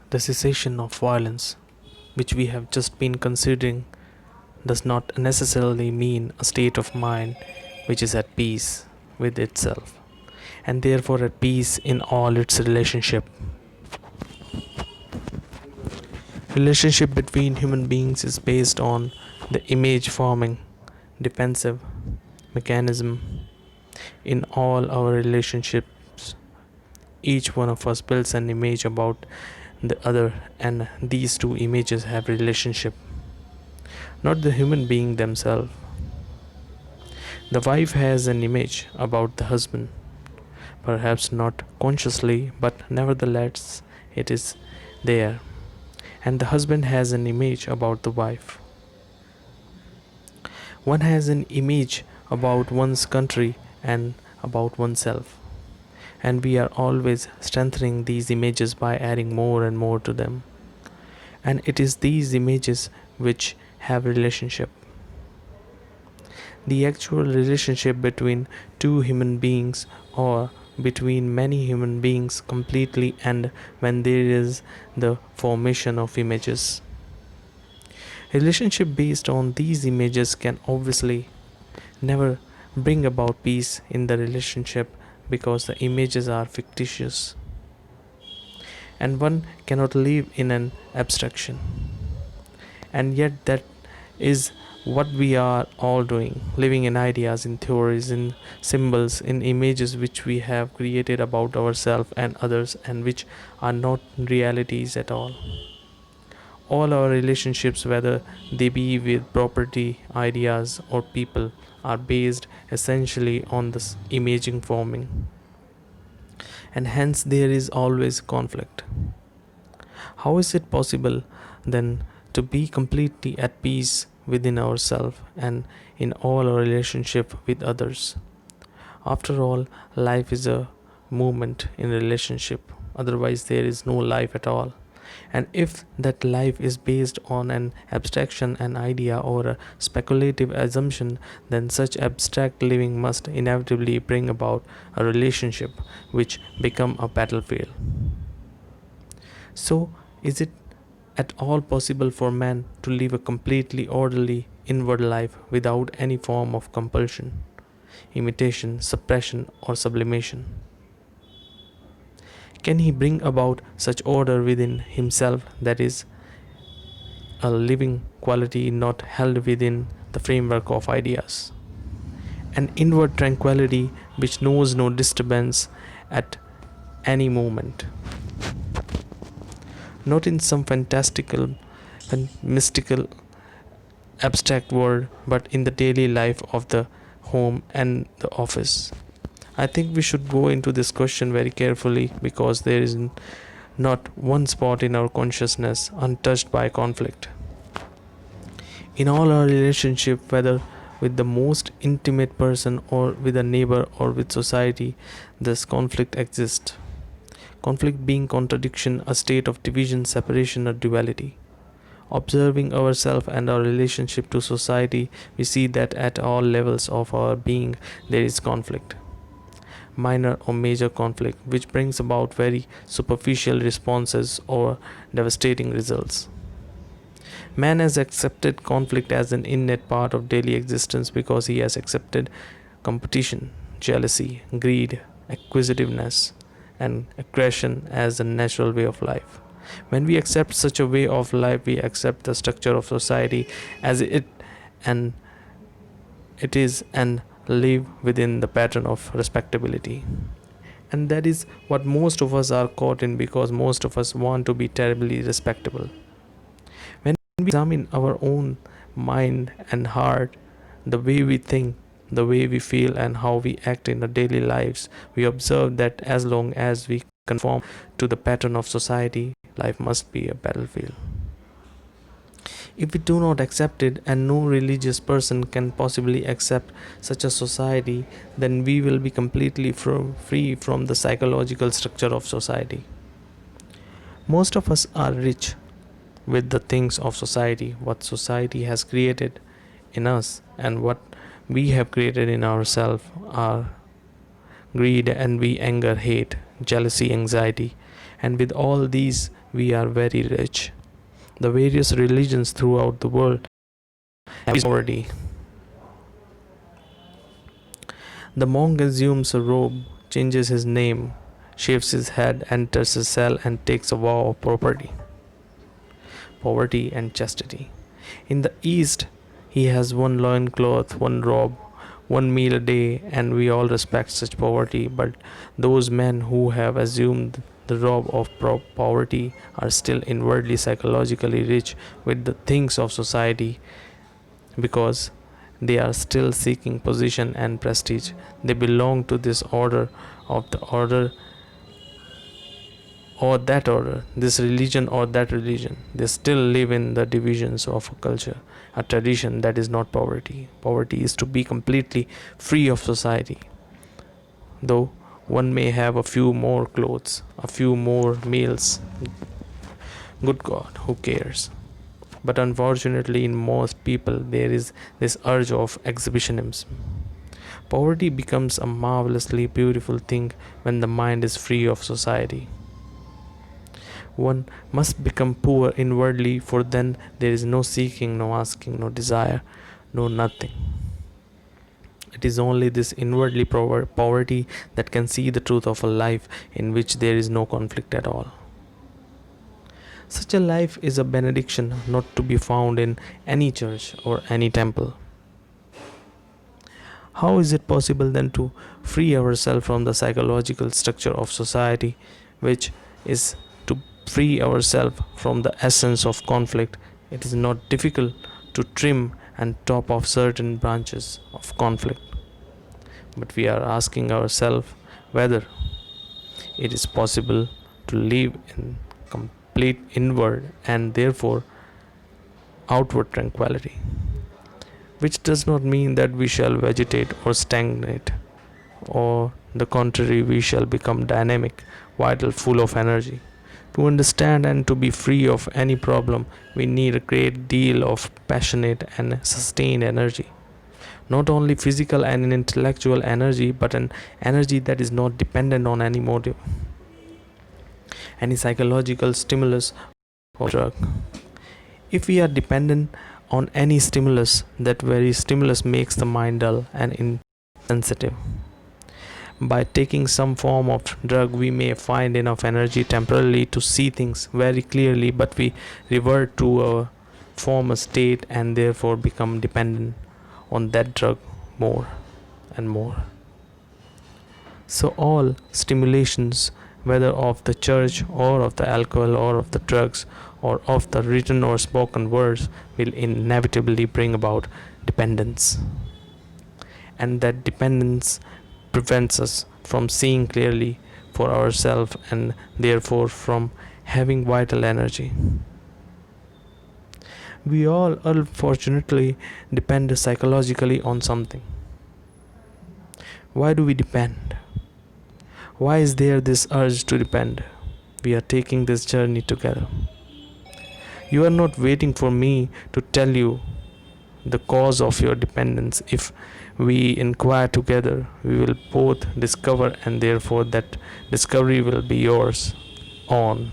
The cessation of violence, which we have just been considering, does not necessarily mean a state of mind which is at peace with itself and therefore at peace in all its relationship. Relationship between human beings is based on the image forming defensive mechanism in all our relationships. Each one of us builds an image about the other, and these two images have relationship, not the human being themselves. The wife has an image about the husband, perhaps not consciously, but nevertheless it is there. And the husband has an image about the wife. One has an image about one's country and about oneself. And we are always strengthening these images by adding more and more to them. And it is these images which have relationship. The actual relationship between two human beings or between many human beings completely end when there is the formation of images. Relationship based on these images can obviously never bring about peace in the relationship because the images are fictitious and one cannot live in an abstraction. And yet, that is what we are all doing, living in ideas, in theories, in symbols, in images which we have created about ourselves and others and which are not realities at all. All our relationships, whether they be with property, ideas, or people, are based essentially on this imaging forming, and hence there is always conflict. How is it possible then to be completely at peace within ourselves and in all our relationship with others? After all, life is a movement in relationship, otherwise there is no life at all. And if that life is based on an abstraction, an idea, or a speculative assumption, then such abstract living must inevitably bring about a relationship which become a battlefield. So, is it at all possible for man to live a completely orderly inward life without any form of compulsion, imitation, suppression, or sublimation? Can he bring about such order within himself that is a living quality not held within the framework of ideas? An inward tranquility which knows no disturbance at any moment, not in some fantastical and mystical abstract world, but in the daily life of the home and the office. I think we should go into this question very carefully because there is not one spot in our consciousness untouched by conflict. In all our relationship, whether with the most intimate person or with a neighbor or with society, this conflict exists. Conflict being contradiction, a state of division, separation, or duality. Observing ourselves and our relationship to society, we see that at all levels of our being there is conflict, minor or major conflict, which brings about very superficial responses or devastating results. Man has accepted conflict as an innate part of daily existence because he has accepted competition, jealousy, greed, acquisitiveness, and aggression as a natural way of life. When we accept such a way of life, we accept the structure of society as and it is and live within the pattern of respectability. And that is what most of us are caught in because most of us want to be terribly respectable. When we examine our own mind and heart, the way we think, the way we feel, and how we act in our daily lives, we observe that as long as we conform to the pattern of society, life must be a battlefield. If we do not accept it, and no religious person can possibly accept such a society, then we will be completely free from the psychological structure of society. Most of us are rich with the things of society, what society has created in us, and what we have created in ourselves are greed, envy, anger, hate, jealousy, anxiety, and with all these, we are very rich. The various religions throughout the world have poverty. The monk assumes a robe, changes his name, shaves his head, enters a cell, and takes a vow of poverty and chastity. In the East, he has one loincloth, one robe, one meal a day, and we all respect such poverty. But those men who have assumed the robe of poverty are still inwardly psychologically rich with the things of society because they are still seeking position and prestige. They belong to this order of the order or that order, this religion or that religion. They still live in the divisions of a culture, a tradition that is not poverty. Poverty is to be completely free of society. Though one may have a few more clothes, a few more meals, good God, who cares? But unfortunately, in most people, there is this urge of exhibitionism. Poverty becomes a marvelously beautiful thing when the mind is free of society. One must become poor inwardly, for then there is no seeking, no asking, no desire, no nothing. It is only this inwardly poverty that can see the truth of a life in which there is no conflict at all. Such a life is a benediction not to be found in any church or any temple. How is it possible then to free ourselves from the psychological structure of society, which is to free ourselves from the essence of conflict? It is not difficult to trim and top off certain branches of conflict, but we are asking ourselves whether it is possible to live in complete inward and therefore outward tranquility, which does not mean that we shall vegetate or stagnate, or the contrary, we shall become dynamic, vital, full of energy. To understand and to be free of any problem, we need a great deal of passionate and sustained energy. Not only physical and intellectual energy, but an energy that is not dependent on any motive, any psychological stimulus or drug. If we are dependent on any stimulus, that very stimulus makes the mind dull and insensitive. By taking some form of drug, we may find enough energy temporarily to see things very clearly, but we revert to a former state and therefore become dependent on that drug more and more. So, all stimulations, whether of the church or of the alcohol or of the drugs or of the written or spoken words, will inevitably bring about dependence. And that dependence prevents us from seeing clearly for ourselves and therefore from having vital energy. We all unfortunately depend psychologically on something. Why do we depend? Why is there this urge to depend? We are taking this journey together. You are not waiting for me to tell you the cause of your dependence. If we inquire together, we will both discover, and therefore that discovery will be yours on,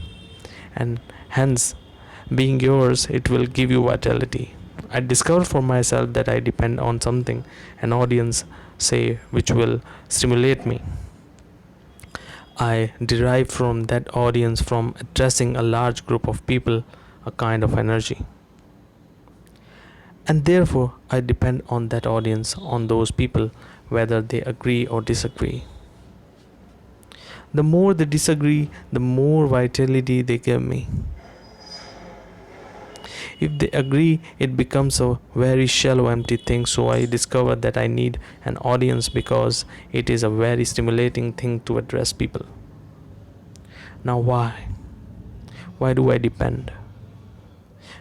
and hence, being yours, it will give you vitality. I discover for myself that I depend on something, an audience, say, which will stimulate me. I derive from that audience, from addressing a large group of people, a kind of energy. And therefore, I depend on that audience, on those people, whether they agree or disagree. The more they disagree, the more vitality they give me. If they agree, it becomes a very shallow, empty thing. So I discover that I need an audience because it is a very stimulating thing to address people. Now, why? Why do I depend?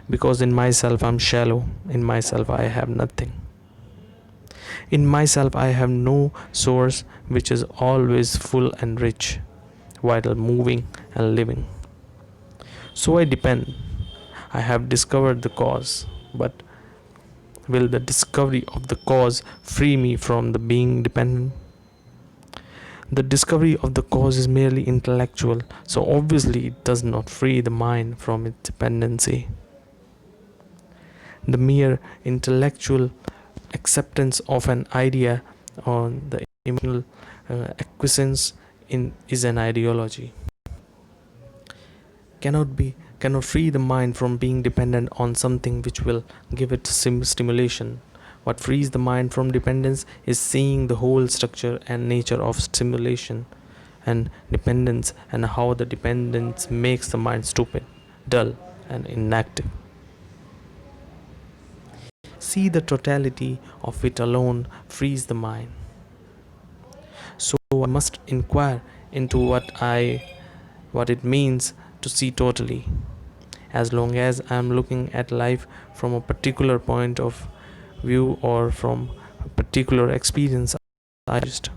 Because in myself I'm shallow. In myself I have nothing. In myself I have no source which is always full and rich, vital, moving and living. So I depend. I have discovered the cause, but will the discovery of the cause free me from the being dependent? The discovery of the cause is merely intellectual, so obviously it does not free the mind from its dependency. The mere intellectual acceptance of an idea on the emotional acquiescence in is an ideology. Cannot free the mind from being dependent on something which will give it stimulation. What frees the mind from dependence is seeing the whole structure and nature of stimulation and dependence, and how the dependence makes the mind stupid, dull, and inactive. See the totality of it alone frees the mind. So I must inquire into what it means to see totally. As long as I am looking at life from a particular point of view, or from a particular experience I used,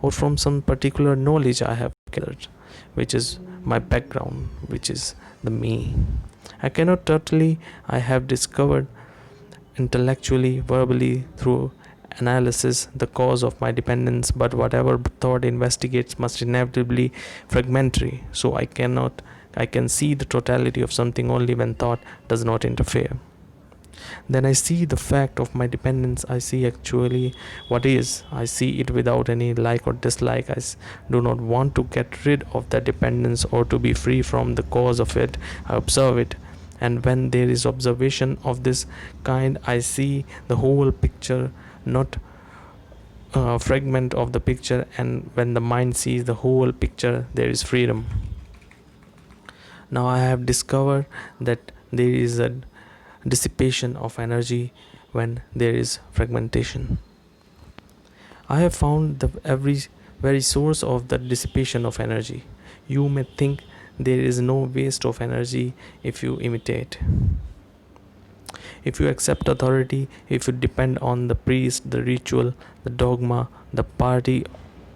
or from some particular knowledge I have gathered, which is my background, which is the me. I cannot totally, I have discovered intellectually, verbally, through analysis, the cause of my dependence, but whatever thought investigates must inevitably fragmentary. So I can see the totality of something only when thought does not interfere. Then I see the fact of my dependence. I see actually what is. I see it without any like or dislike. Do not want to get rid of that dependence or to be free from the cause of it. I observe it, and when there is observation of this kind, I see the whole picture, not a fragment of the picture. And when the mind sees the whole picture, there is freedom. Now I have discovered that there is a dissipation of energy when there is fragmentation. I have found the very source of the dissipation of energy. You may think there is no waste of energy if you imitate, if you accept authority, if you depend on the priest, the ritual, the dogma, the party,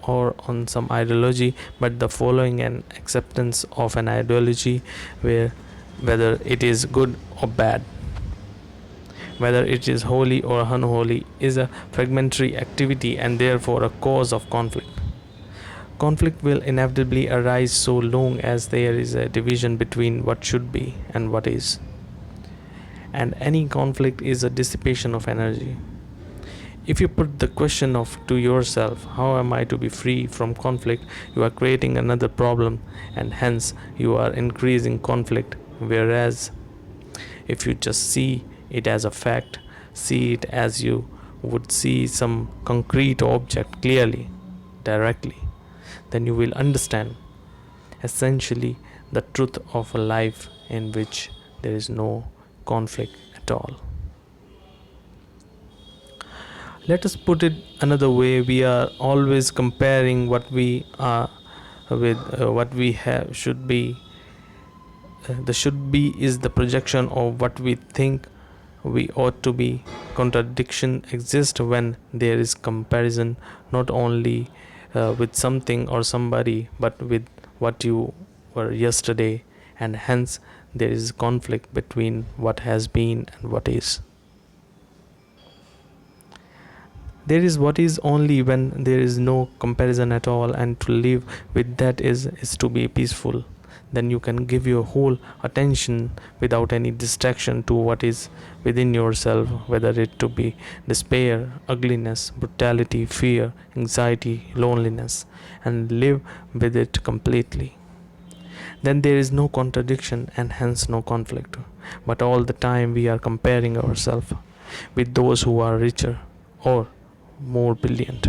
or on some ideology. But the following and acceptance of an ideology, whether it is good or bad, whether it is holy or unholy, is a fragmentary activity and therefore a cause of conflict. Conflict will inevitably arise so long as there is a division between what should be and what is. And any conflict is a dissipation of energy. If you put the question to yourself, how am I to be free from conflict, you are creating another problem, and hence you are increasing conflict. Whereas if you just see it as a fact, see it as you would see some concrete object clearly, directly, then you will understand essentially the truth of a life in which there is no conflict at all. Let us put it another way. We are always comparing what we are with what we have should be. The should be is the projection of what we think we ought to be. Contradiction exists when there is comparison, not only with something or somebody, but with what you were yesterday, and hence there is conflict between what has been and what is. There is what is only when there is no comparison at all, and to live with that is to be peaceful. Then you can give your whole attention without any distraction to what is within yourself, whether it to be despair, ugliness, brutality, fear, anxiety, loneliness, and live with it completely. Then there is no contradiction and hence no conflict. But all the time we are comparing ourselves with those who are richer or more brilliant,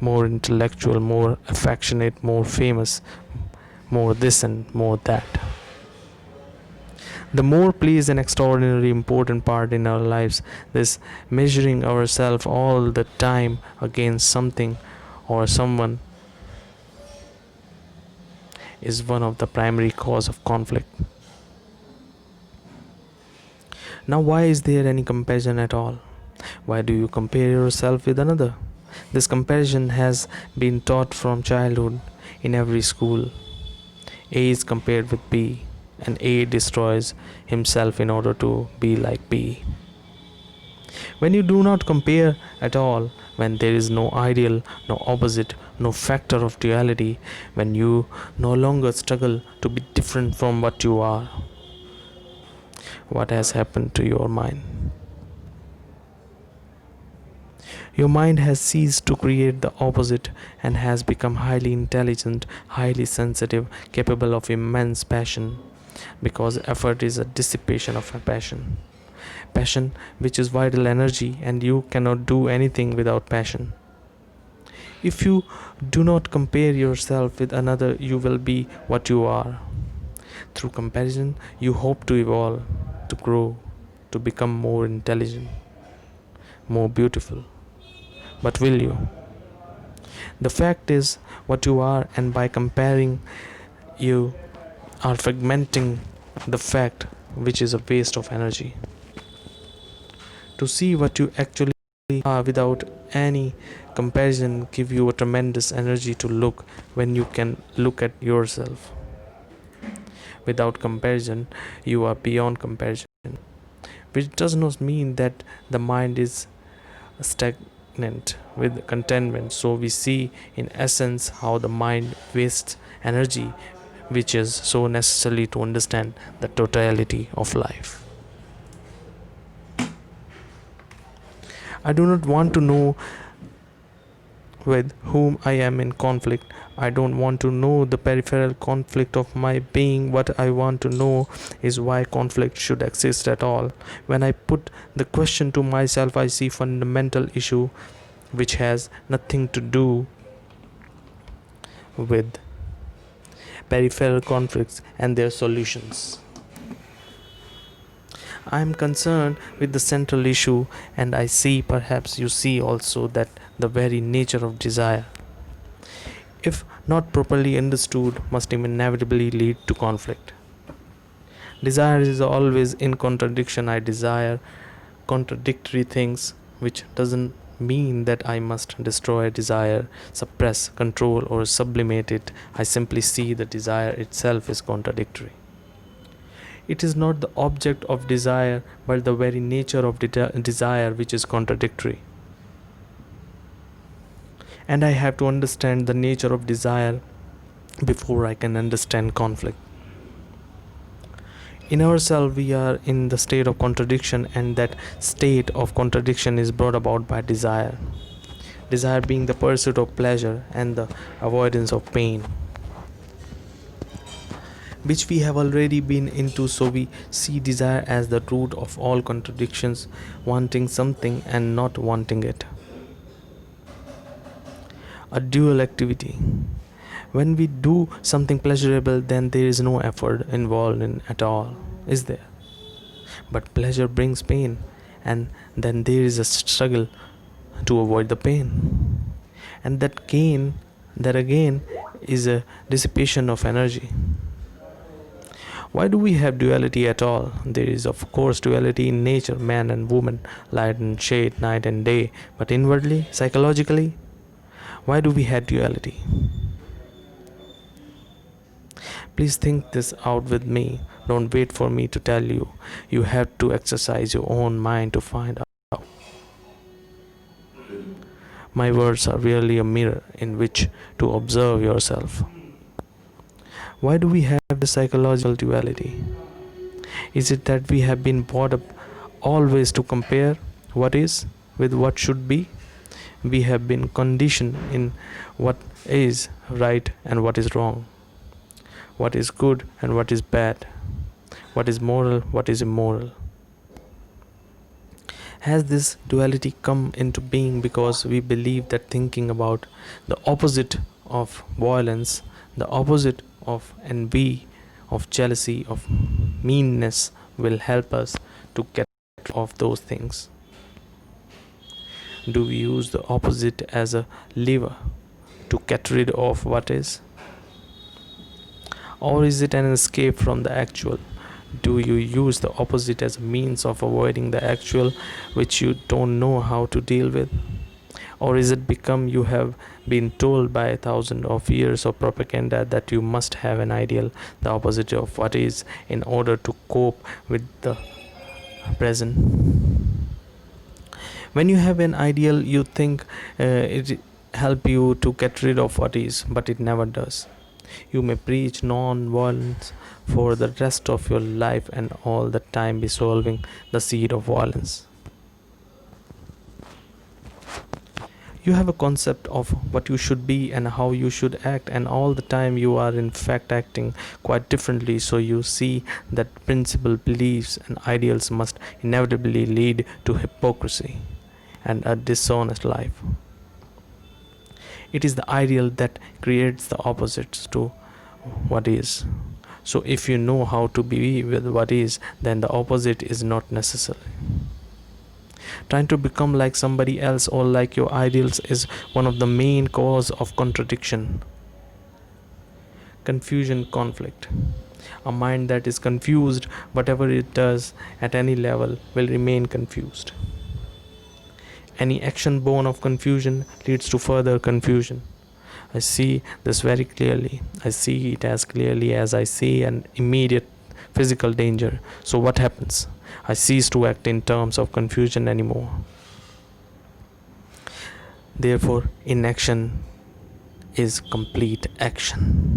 more intellectual, more affectionate, more famous, more this and more that. The more plays an extraordinarily important part in our lives. This measuring ourselves all the time against something or someone is one of the primary cause of conflict. Now, why is there any comparison at all? Why do you compare yourself with another? This comparison has been taught from childhood in every school. A is compared with B, and A destroys himself in order to be like B. When you do not compare at all, when there is no ideal, no opposite, no factor of duality, when you no longer struggle to be different from what you are. What has happened to your mind? Your mind has ceased to create the opposite and has become highly intelligent, highly sensitive, capable of immense passion, because effort is a dissipation of a passion. Passion, which is vital energy, and you cannot do anything without passion. If you do not compare yourself with another, you will be what you are. Through comparison, you hope to evolve, to grow, to become more intelligent, more beautiful. But will you? The fact is what you are, and by comparing, you are fragmenting the fact, which is a waste of energy. To see what you actually are without any comparison give you a tremendous energy to look when you can look at yourself. Without comparison, you are beyond comparison, which does not mean that the mind is stagnant with contentment. So we see in essence how the mind wastes energy, which is so necessary to understand the totality of life. I do not want to know with whom I am in conflict. I don't want to know the peripheral conflict of my being. What I want to know is why conflict should exist at all. When I put the question to myself, I see fundamental issue which has nothing to do with peripheral conflicts and their solutions. I am concerned with the central issue, and I see, perhaps you see also, that the very nature of desire, if not properly understood, must inevitably lead to conflict. Desire is always in contradiction. I desire contradictory things, which doesn't mean that I must destroy desire, suppress, control, or sublimate it. I simply see the desire itself is contradictory. It is not the object of desire, but the very nature of desire which is contradictory. And I have to understand the nature of desire before I can understand conflict. In ourselves, we are in the state of contradiction, and that state of contradiction is brought about by desire. Desire being the pursuit of pleasure and the avoidance of pain, which we have already been into. So we see desire as the root of all contradictions, wanting something and not wanting it. A dual activity. When we do something pleasurable, then there is no effort involved in at all, is there? But pleasure brings pain, and then there is a struggle to avoid the pain. And that again is a dissipation of energy. Why do we have duality at all? There is, of course, duality in nature, man and woman, light and shade, night and day. But inwardly, psychologically, why do we have duality? Please think this out with me. Don't wait for me to tell you. You have to exercise your own mind to find out. My words are really a mirror in which to observe yourself. Why do we have the psychological duality? Is it that we have been brought up always to compare what is with what should be? We have been conditioned in what is right and what is wrong, what is good and what is bad, what is moral, what is immoral. Has this duality come into being because we believe that thinking about the opposite of violence, the opposite of envy, of jealousy, of meanness will help us to get rid of those things? Do we use the opposite as a lever to get rid of what is? Or is it an escape from the actual? Do you use the opposite as a means of avoiding the actual which you don't know how to deal with? Or is it become you have been told by 1,000 of years of propaganda that you must have an ideal, the opposite of what is, in order to cope with the present? When you have an ideal, you think it help you to get rid of what is, but it never does. You may preach non-violence for the rest of your life and all the time be sowing the seed of violence. You have a concept of what you should be and how you should act, and all the time you are in fact acting quite differently. So you see that principle, beliefs, and ideals must inevitably lead to hypocrisy and a dishonest life. It is the ideal that creates the opposites to what is. So if you know how to be with what is, then the opposite is not necessary. Trying to become like somebody else or like your ideals is one of the main cause of contradiction, confusion, conflict. A mind that is confused, whatever it does at any level, will remain confused. Any action born of confusion leads to further confusion. I see this very clearly. I see it as clearly as I see an immediate physical danger. So what happens? I cease to act in terms of confusion anymore. Therefore, inaction is complete action.